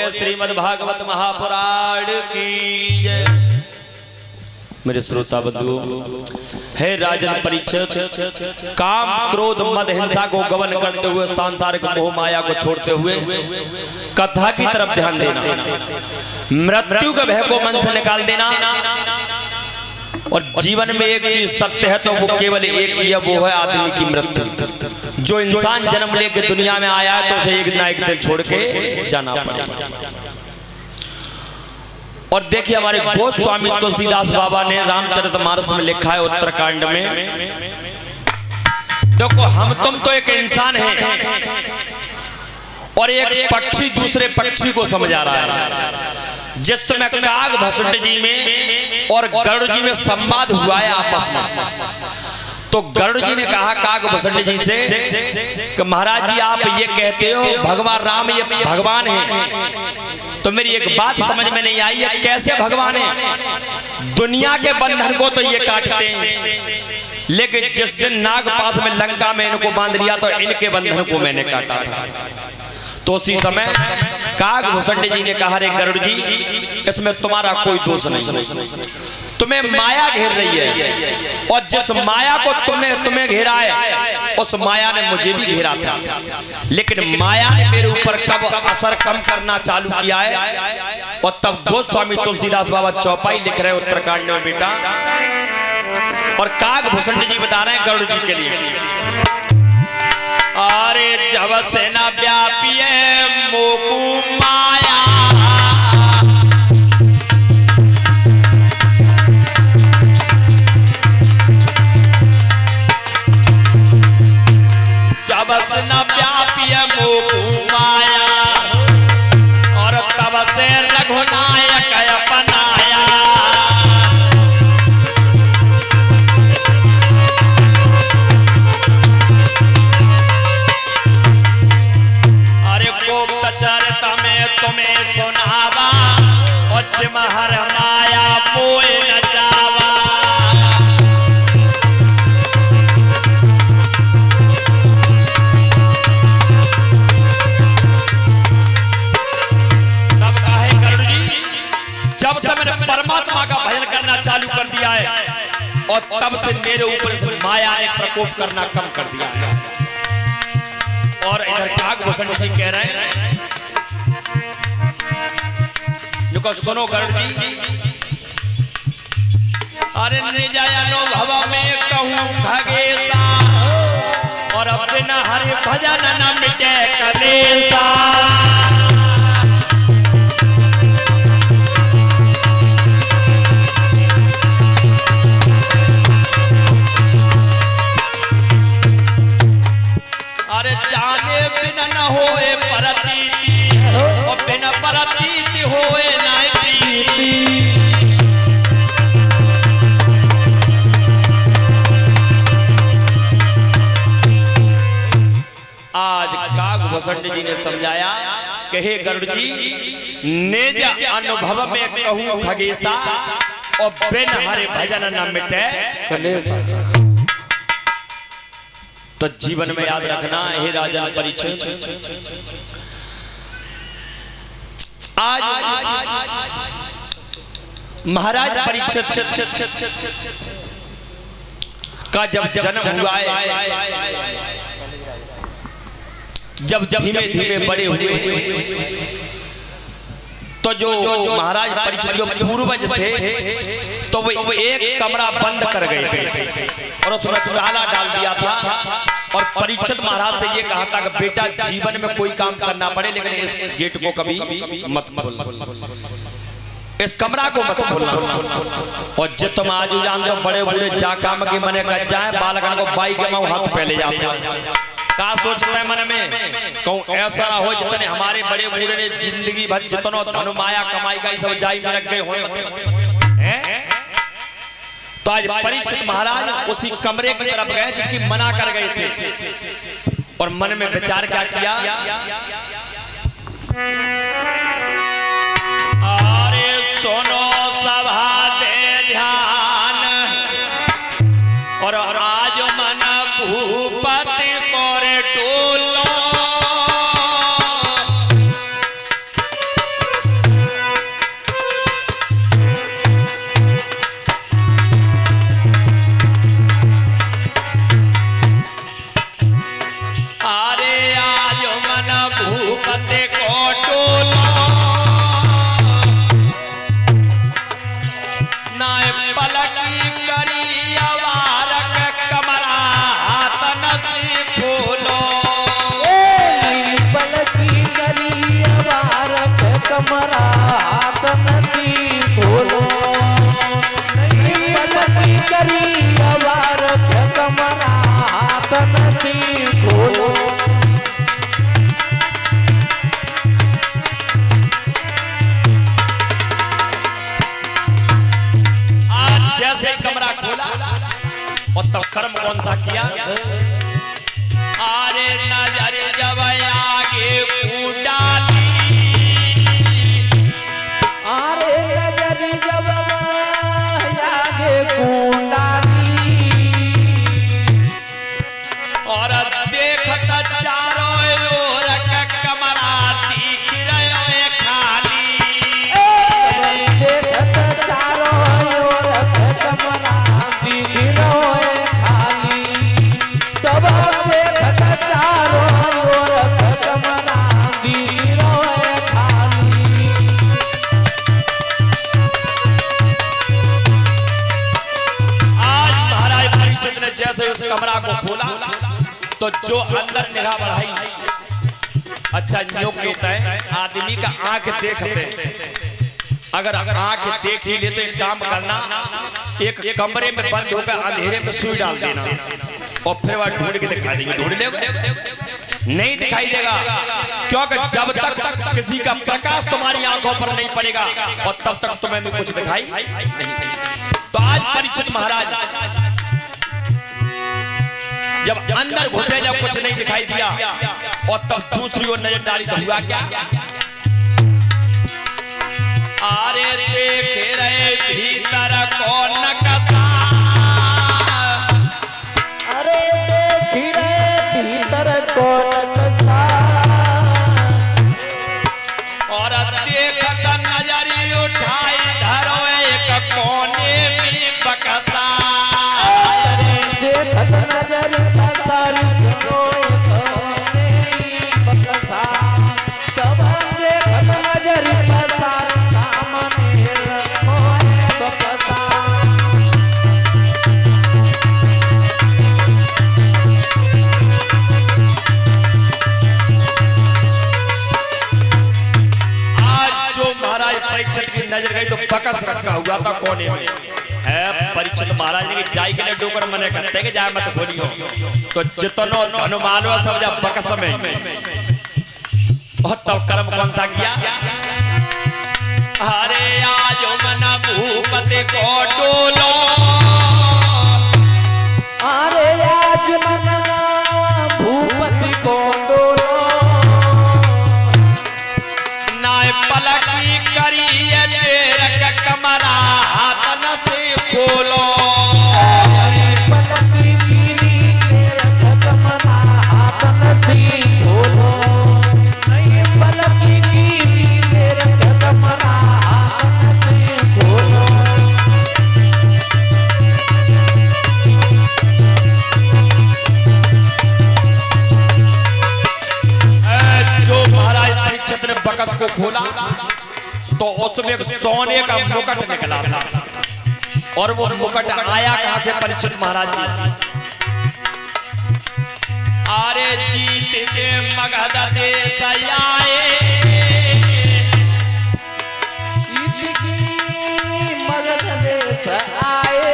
बोलिए श्रीमद् भागवत महापुराण की जय। मेरे श्रोता बंधुओं, हे राजन परीक्षित, काम क्रोध मद हिंसा को गमन करते हुए सांसारिक मोह माया को छोड़ते हुए कथा की तरफ ध्यान देना, मृत्यु के भय को मन से निकाल देना। और जीवन में एक चीज सत्य है तो वो केवल एक ही है, वो है आदमी की मृत्यु। जो इंसान जन्म लेके दुनिया में आया है तो उसे एक ना एक दिन छोड़ के जाना पड़ेगा। और देखिए हमारे गोस्वामी तुलसीदास बाबा ने रामचरितमानस में लिखा है उत्तरकांड में, देखो हम तुम तो एक इंसान हैं और एक पक्षी दूसरे पक्षी को समझा रहा है। जिस समय काग भसुंड जी में और गरुड़ जी में संवाद हुआ है आपस में, तो गरुड़ जी ने कहा काग भसुंड जी से कि महाराज जी आप ये कहते हो भगवान राम ये भगवान है, तो मेरी एक बात समझ में नहीं आई है, कैसे भगवान है? दुनिया के बंधन को तो ये काटते हैं, लेकिन जिस दिन नागपाश में लंका में इनको बांध लिया तो इनके बंधन को मैंने काटा था। तो उसी समय काग भुसंड जी ने कहा रे गरुड़ जी, इसमें तुम्हारा कोई दोष नहीं, तुम्हें माया घेर रही है और जिस माया को तुम्हें घेरा है उस माया ने मुझे भी घेरा था, लेकिन माया ने मेरे ऊपर कब असर कम करना चालू किया है। और तब गोस्वामी तुलसीदास बाबा चौपाई लिख रहे उत्तरकांड में बेटा, और काग भुसंड जी बता रहे हैं गरुड़ जी के लिए, अरे जब से न व्यापी है मोकू माया, जब से न व्यापी है मोकू माया, और तब से रघुनायक अपनाया। चरित में तुम्हें सुनावा और जिमहर माया मोए न जावा। तब कहे गरुड़ जी, जब से मैंने परमात्मा का भजन करना चालू कर दिया है और तब से मेरे ऊपर से माया ने प्रकोप करना कम कर दिया है। और इधर काग भुसंड जी कह रहे हैं, देखो सुनो गरुड़ जी, अरे निज अनुभव में कहूं खगेसा, और बिना हरि भजन न मिटे कलेसा। अरे जाने बिना न होए परतीति, और बिना परतीति होए ना प्रीति। आज काग भुसंड जी ने समझाया कि हे गरुड़ जी, निज अनुभव में कहूं खगेसा, और बिन हरि भजन न मिटे कलेसा। तो जीवन में याद रखना हे राजन परीक्षित, आज महाराज परीक्षित का जब जन्म हुआ है, जब धीमे धीमे बड़े हुए, तो जो महाराज परीक्षित जो पूर्वज थे तो वो एक कमरा बंद कर गए थे और उसमें ताला डाल दिया था। और परीक्षित महाराज से ये कहा था कि बेटा जीवन में कोई काम करना पड़े लेकिन इस गेट को कभी मत खोलना, इस कमरा को मत खोलना। और जित तुम आज जान दो बड़े बूढ़े जा काम के मने कर जाए, बालकन को बाई के मुंह हाथ पहले जाते हैं। का सोचते हैं मन में, कहूं ऐसा ना हो जितने हमारे बड़े बूढ़े ने जिंदगी भर जितना धन माया कमाई का सब जाई में लग गए हो। तो आज परीक्षित महाराज उसी कमरे की तरफ गए जिसकी मना कर गए थे, और मन में विचार क्या किया, अरे सुनो सभा दे ध्यान, और आज मन भूपति कोरे टोलो, कमरा हाथ नसी खोलो। आज जैसे ही कमरा खोला और तब कर्म कौन सा किया? अरे नजर जब आगे डाली, अरे नजर जब आगे डाली, और देखता चारों ओर कमरा दिख रहे खाली। देखता चारों ओर कमरा दिख रहे खाली। तब देखता चारों ओर कमरा दिख रहे खाली। आज महाराज परीक्षित ने जैसे उस कमरा को खोला तो जो अंदर निगाह बढ़ाई, अच्छा न्यू कहता है आदमी का आंख देखते, अगर आंख देख ही ले तो एक काम करना, एक कमरे में बंद होकर अंधेरे में सुई डाल देना और फिर वह ढूंढ के दिखा देंगे। ढूंढ लेगा नहीं दिखाई देगा, क्योंकि जब तक किसी का प्रकाश तुम्हारी आंखों पर नहीं पड़ेगा और तब तक तुम्हें भी कुछ दिखाई नहीं। तो आज परीक्षित महाराज जब अंदर घुसे, जब कुछ नहीं दिखाई दिया और तब दूसरी ओर नजर डाली तो हुआ क्या? अरे देखे रहे भीतर कौन नक्शा, अरे देख रहे भीतर कौन नक्शा, और देखत नजरी उठाई धरो एक कोने में बक्सा। देखत नजर पसार सुनो कोने बक्सा। तब देखत नजर पसार सामने कोने बक्सा। आज जो महाराज परीक्षित की नजर गई तो बकस रखा हुआ था कोने में। परीक्षित महाराज ने जाई के लिए डोकर मने करते कि जाए मत खोलियो, तो जितनो हनुमान व सब जब बकस में और तब कर्म कौन सा किया? अरे आज मन भूपति को डोलो, अरे आज मना भूपति को डोलो, नाय पलकी करिए देर का कमरा हाथ न से खोलो। पलकी कीनी तेरा कमरा हाथ नसी खोलो। नहीं पलकी कीनी तेरा कमरा हाथ नसी खोलो। जो महाराज परीक्षित ने बकस को खोला तो उसमें एक सोने का मुकुट निकला था, और वो मुकुट आया कहां से? परीक्षित महाराज जी अरे जीत के मगध देश आए, ईद की मगध देश आए,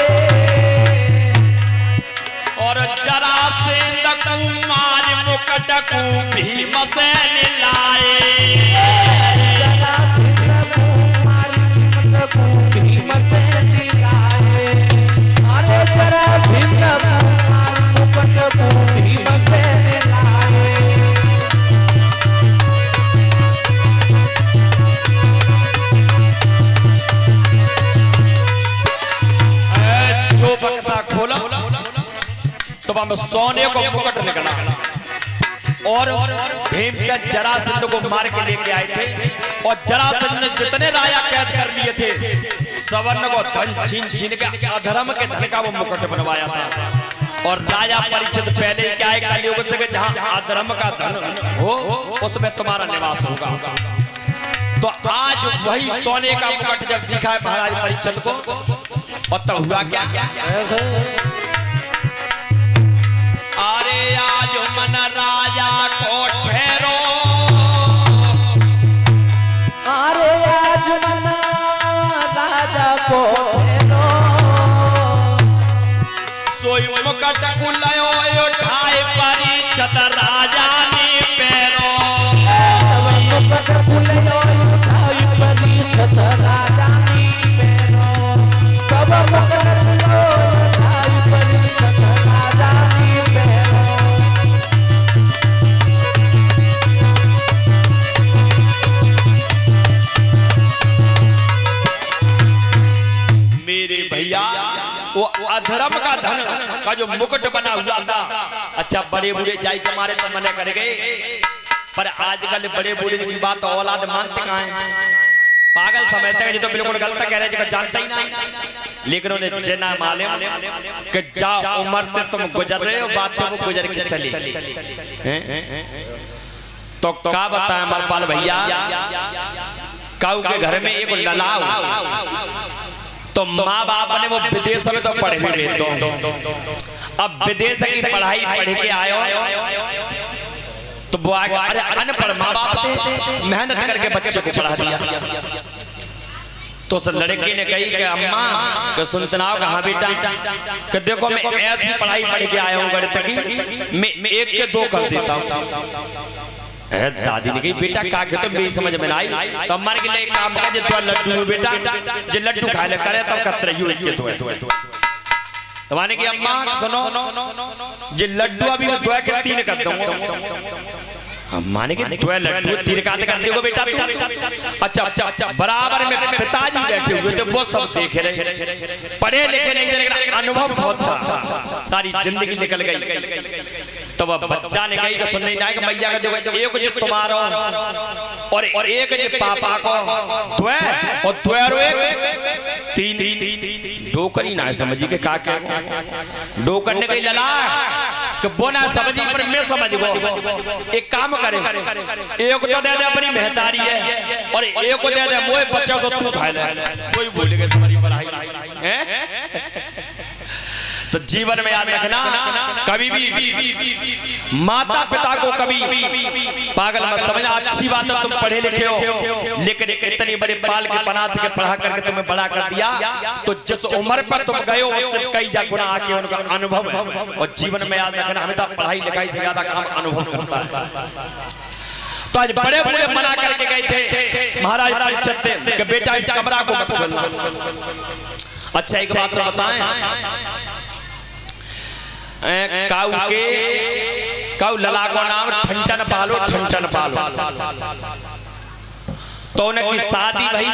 और जरासेंध कुमार मुकुट को भीमसेन लाए। जरासेंध कुमार मुकुट को भीमसेन लाए। अरे जरासेंध कुमार मुकुट को भीमसेन लाए। जो बक्सा खोला तो वहां सोने को मुकुट निकला, और भीमचंद जरासंध को मार के लेके आए थे, और जरासंध ने जितने राजा कैद कर लिए थे सवर्ण को धन छीन छीन के अधर्म के धन का वो मुकुट बनवाया था। और राजा परीक्षित पहले क्या है कलयुग से जहां अधर्म का धन हो उसमें तुम्हारा निवास होगा। तो आज वही सोने का मुकुट जब दिखा है महाराज परीक्षित को, और तब हुआ क्या? अरे आज मन राजा को ठहरो, अरे आज मन राजा को ठहरो, सोई मुकुट मुकुट कुलयो उठाए परीक्षित राजा ने पैरो तब मुकुट कुलयो उठाए परीक्षित राजा ने पैरो तब मुकुट कुलयो उठाए परीक्षित राजा ने पैरो मेरे भैया वो अधर्म का धन का जो मुकुट बना हुआ था। अच्छा बड़े बूढ़े जाई तुम्हारे तो मना कर गए, पर आजकल बड़े बूढ़े की बात औलाद मानते कहाँ है, पागल समझते हैं। जो तो बिल्कुल गलत कह रहे हैं, जानता ही नहीं। लेकिन उन्हें जना मालूम कि जा उम्र से तुम गुजर रहे हो, बातें वो गुजर के चली तो क्या बताएं अमरपाल भैया। काऊ के घर में एक ललाव तो माँ बाप ने वो विदेश में तो पढ़े भी तो अब विदेश की पढ़ाई पढ़ के आयो तो वो अरे अनपढ़ माँ बाप थे, मेहनत करके बच्चे को पढ़ा दिया। तो उस लड़की ने कही कि अम्मा कि सुनतनाओ कहाँ बेटा कि देखो मैं ऐसी पढ़ाई पढ़ के आया हूँ गणित की, मैं 1 के 2 कर देता हूँ। दादी ने कही बेटा का के तो मेरी समझ में आई। तो अम्मा ने लिए काम कर जो लड्डू बेटा जो लड्डू खा ले करे तब कतरयू 1 के 2 है। तो माने कि अम्मा सुनो जो लड्डू अभी मैं 2 के 3 कर दूंगा। अम्मा ने कि 2 लड्डू 3 का कर देगा बेटा तू। अच्छा बराबर में पिताजी बैठे हुए थे, वो सब देख रहे, पढ़े लिखे नहीं थे लेकिन अनुभव बहुत था, सारी जिंदगी निकल गई। तो वह बच्चा ने कही कि सुन नहीं जाएगा मैया का देखो एक जो तुम्हारा और एक जो पापा को 2 और 2 और 1 3 2 करी ना समझी के का क्या 2 करने का लला कि वो ना समझी पर मैं समझ गो। एक काम करे, एक तो दे दे अपनी मेहतारी है और एक को दे दे मोए बच्चा सो तू खा ले, कोई बोलेगा समझी पढ़ाई है। तो जीवन में याद रखना कभी भी माता पिता को कभी पागल मत समझना। अच्छी बात है तुम पढ़े लिखे हो, लेकिन इतनी बड़े बाल के बनाते के पढ़ा करके तुम्हें बड़ा कर दिया, तो जिस उम्र पर तुम गए हो उससे कई गुना आके उनका अनुभव है। और जीवन में याद रखना हमेशा पढ़ाई लिखाई से ज्यादा काम अनुभव करता है। तो आज बड़े बूढ़े मना करके गए थे महाराज परीक्षित कि बेटा इस कमरा को मत खोलना। अच्छा एक बात तो बताएं, काऊ लला को नाम ठंटन पालो ठंटन पालो। तो उनकी शादी भाई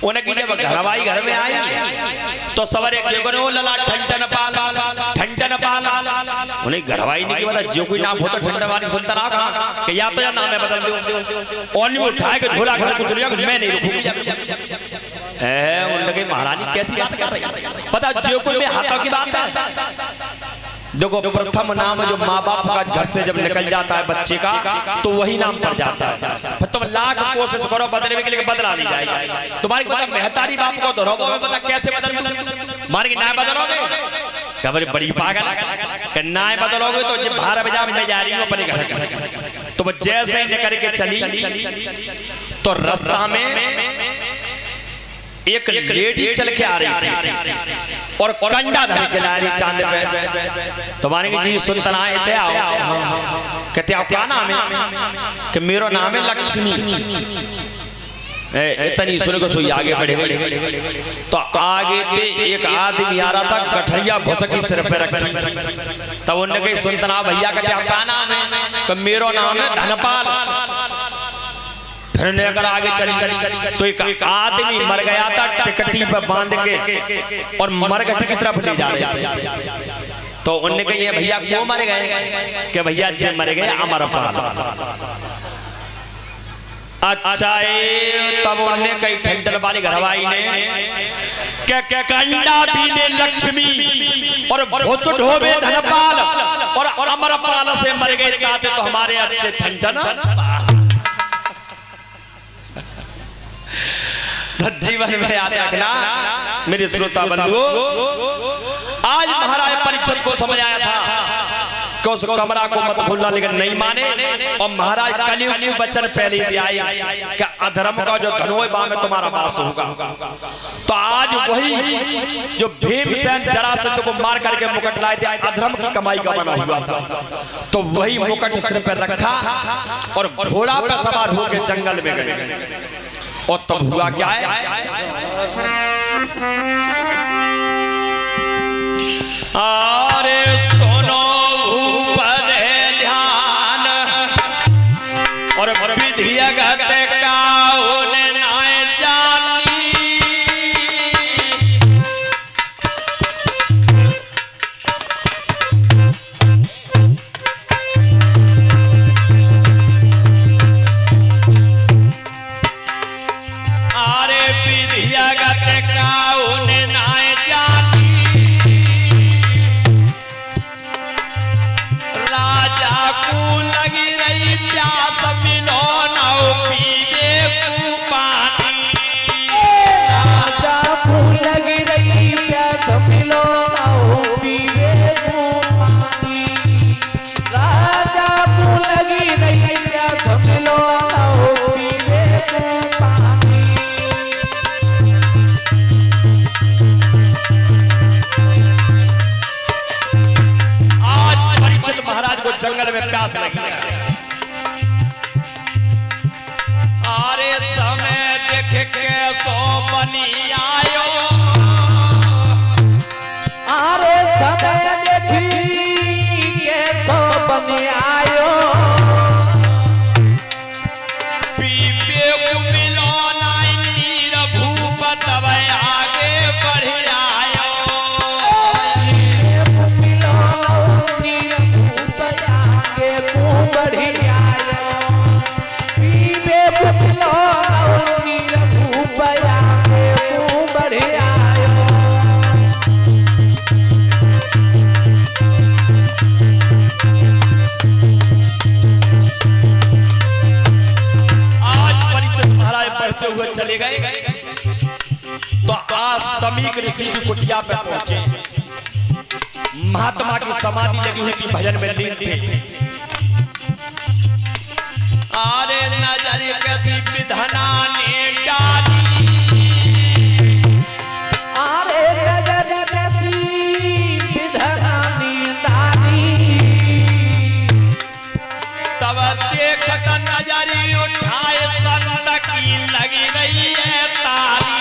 उनकी जब घरवाई घर में आई तो सवारे वो लला ठंटन पाल उन्हें घरवाई नहीं की बता जो कोई नाम हो तो ठंडन वाली सुनता ना कहा कि या तो या नाम है बदल दो और नहीं उठाए के झोला घर कुछ नहीं मैं नहीं रुकूंगी। उनके महारानी कैसी बात कर रही है, पता जो कोई में हाथों की बात है। देखो प्रथम नाम जो माँ बाप का घर से जब निकल जाता है बच्चे का तो वही नाम पड़ जाता है। फिर तुम लाख कोशिश करो बदलने के लिए बदला नहीं जाएगा। तुम्हारी पता मेहतारी बाप को दोहराओ में पता कैसे बदल दूं, मार के ना बदलोगे क्या बड़ी पागल है, ना बदलोगे तो जब 12 बजे मैं जा रही हूँ अपने घर का। तो वो जैसे ही निकल के चली तो रास्ता में एक लेडी चल के आ रही थी और कंडा धर के ला रही चांद पे। तो माने जी सुनतना आए थे आओ, कहते आप क्या नाम है कि मेरा नाम है लक्ष्मी। इतनी सुन को सोई आगे बढ़े गए तो आगे थे एक आदमी आ रहा था गठरिया भुसकी सिर पे रखी। तब उन्होंने कही सुनतना भैया कहते आप क्या नाम है कि मेरा नाम है धनपाल। फिर लेकर आगे चली तो एक आदमी मर गया था टिकटी पर बांध के और मरघट की तरफ ले जा रहे थे। तो उन्होंने कहा भैया क्यों मर गए कि भैया जी मर गए अमरपाल। अच्छा तब उन्होंने कई ठंडल वाली घरवाई ने कंडा भी ने लक्ष्मी और भुस ढोबे धनपाल और अमरपाल से मर गए ताते तो हमारे अच्छे ठंडन। जीवन में याद रखना मेरे श्रोता बंधुओं, आज महाराज परीक्षित को समझ आया था कि उस कमरा को मत भूलना, लेकिन नहीं माने। और महाराज कलयुग की वचन पहले ही दिया कि अधर्म का जो धनोय बा में तुम्हारा वास होगा। तो आज वही जो भीमसेन जरासंध को मार करके मुकुट लाए थे, अधर्म की कमाई का बना हुआ था, तो वही मुकुट सिर पर रखा और घोड़ा पर सवार होकर जंगल में गए। और तब हुआ क्या है, अरे सुनो भूपद ध्यान और विधि अगत काउन नाय जानी। अरे विधि अगत काउन नाय जानी, राजा को लगी रही प्यास मिलो न पीवे को पानी। राजा को लगी रही प्यास मिलो न पीवे को पानी। राजा को लगी रही प्यास मिलो न पीवे को पानी। आज परीक्षित महाराज को जंगल में प्यास लगी। अरे समय देख के सो बनी आयो, अरे समय देखी के सो बने आयो। पीपे को मिलो नाई नीर भूप तब आगे बढ़ आयो। मिलो नीर भूप आगे को बढ़ी आयो। पीबे मिलो नीर भूप आगे को बढ़ी आयो। बढ़ते हुए चले गए तो आज समीक ऋषि की कुटिया पे पहुंचे। महात्मा की समाधि लगी हुई थी, भजन में लीन थे। अरे नजर कैसी विधना ने डाली, अरे नजर कैसी विधना ने डाली। तब देखत नजरी उठाए संत की लगी रही है तारी।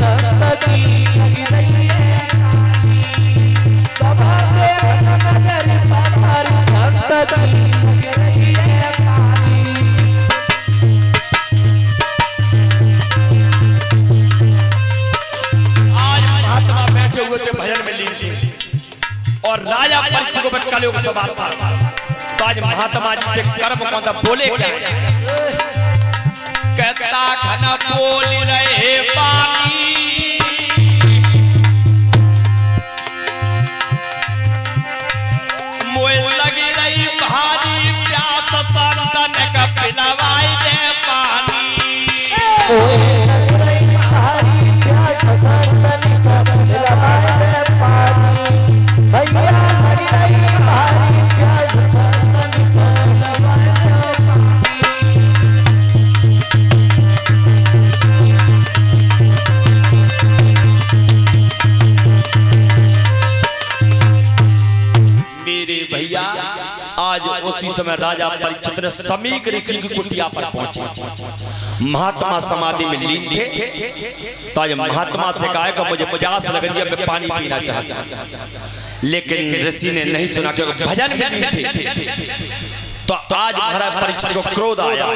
संत की लगी रही है तारी। तब देखत नजरी संत की लगी रही है तारी। आज महात्मा बैठे हुए थे, भजन में लीन थे और राजा परीक्षित को कलयुग सवार था। तो आज महात्मा जी से कर्म कौन था, बोले क्या, कहता घन बोल रहे पानी। मोए लगी रही भारी प्यास संतन का पिलवाई दे पानी। लगी रही भारी प्यास संतन का पिलवाई दे पानी। भैया लगी रही भारी प्यास संतन का पिलवाई दे पानी। मेरे भैया आज उसी समय राजा परीक्षित ने समीक ऋषि की कुटिया पर पहुंचे। महात्मा समाधि में लीन थे। तो आज महात्मा से कहा कि मुझे प्यास लग रही है, मैं पानी पीना चाहता हूं। लेकिन ऋषि ने नहीं सुना क्योंकि भजन में लीन थे। तो आज महाराज परीक्षित को क्रोध आया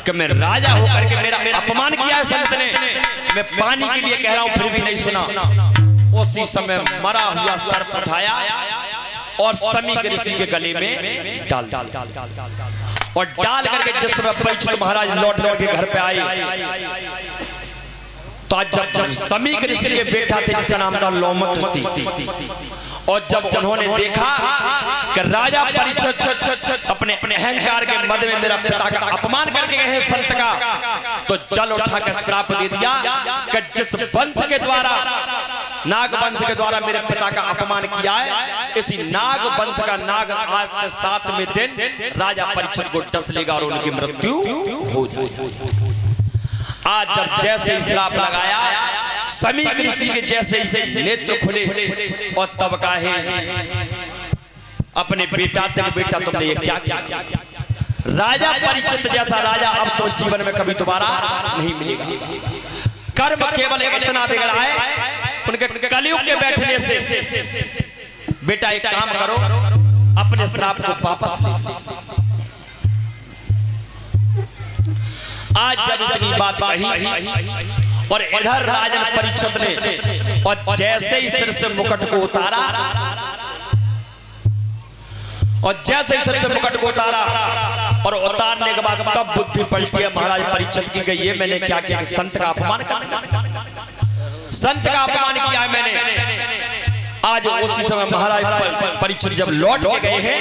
कि मैं राजा होकर के मेरा अपमान किया है संत ने, मैं पानी के लिए कह रहा हूं फिर भी नहीं सुना। उसी समय मरा हुआ सर्प उठाया और समीक ऋषि के गले में डाल और डाल करके जिस समय परीक्षित महाराज लौट के घर पे आए, तो आज जब समीक ऋषि के बेटा थे जिसका नाम था लोमक ऋषि, और जब उन्होंने देखा कि राजा परीक्षित अपने अहंकार के मद में मेरा पिता का अपमान करके गए हैं संत का, तो जल उठा कर श्राप दे दिया कि जिस पंथ के द्वारा नाग वंश के द्वारा मेरे पिता का अपमान किया है, इसी नाग वंश का नाग आज के 7वें दिन राजा परीक्षित को डस लेगा और उनकी मृत्यु हो जाएगी। आज जब जैसे ही श्राप लगाया, समीक ऋषि के जैसे ही नेत्र खुले और तब कहे अपने बेटा तक, बेटा तुमने ये क्या किया? राजा परीक्षित जैसा राजा अब तो जीवन में कभी दोबारा नहीं मिलेगा। कर्म केवल इतना बिगड़ा है उनके कलयुग के बैठने से। बेटा एक काम करो, अपने श्राप को वापस ले। आज जब इतनी बात कही और इधर राजन परीक्षित ने और जैसे ही सिर से मुकुट को उतारा, और जैसे ही सिर से मुकुट को उतारा और उतारने के बाद तब बुद्धि पलटी है महाराज परीक्षित की गई, ये मैंने क्या किया? संत का अपमान कर दिया, संत का अपमान किया है मैंने। आज उसी समय महाराज परीक्षित जब लौट के गए हैं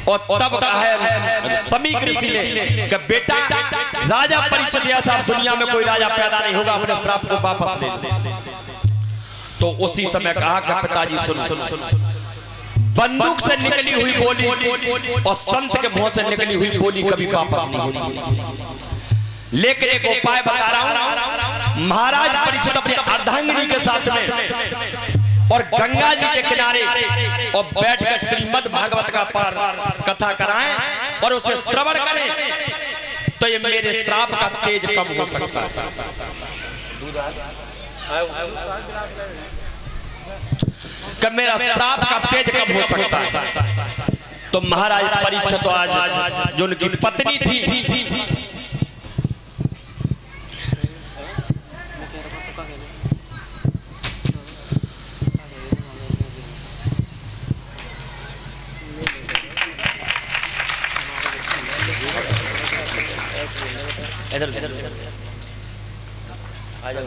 और तब कहा है समीक ऋषि ने कि बेटा राजा परीक्षित ऐसा दुनिया में कोई राजा पैदा नहीं होगा, अपने श्राप को वापस ले। तो उसी समय कहा कि पिताजी सुनो, बंदूक से निकली हुई बोली और संत के मुंह से निकली हुई बोली कभी वापस नहीं होती। लेकिन एक उपाय बता रहा हूं, महाराज परीक्षित अपने अर्धांगिनी के साथ में और गंगा जी के किनारे और बैठ कर श्रीमद् भागवत का पाठ कथा कराएं और उसे श्रवण करें, तो ये मेरे श्राप का तेज कम हो सकता है। कि मेरा श्राप का तेज कम हो सकता है। तो महाराज परीक्षित आज जो उनकी पत्नी थी, इधर आ जाओ।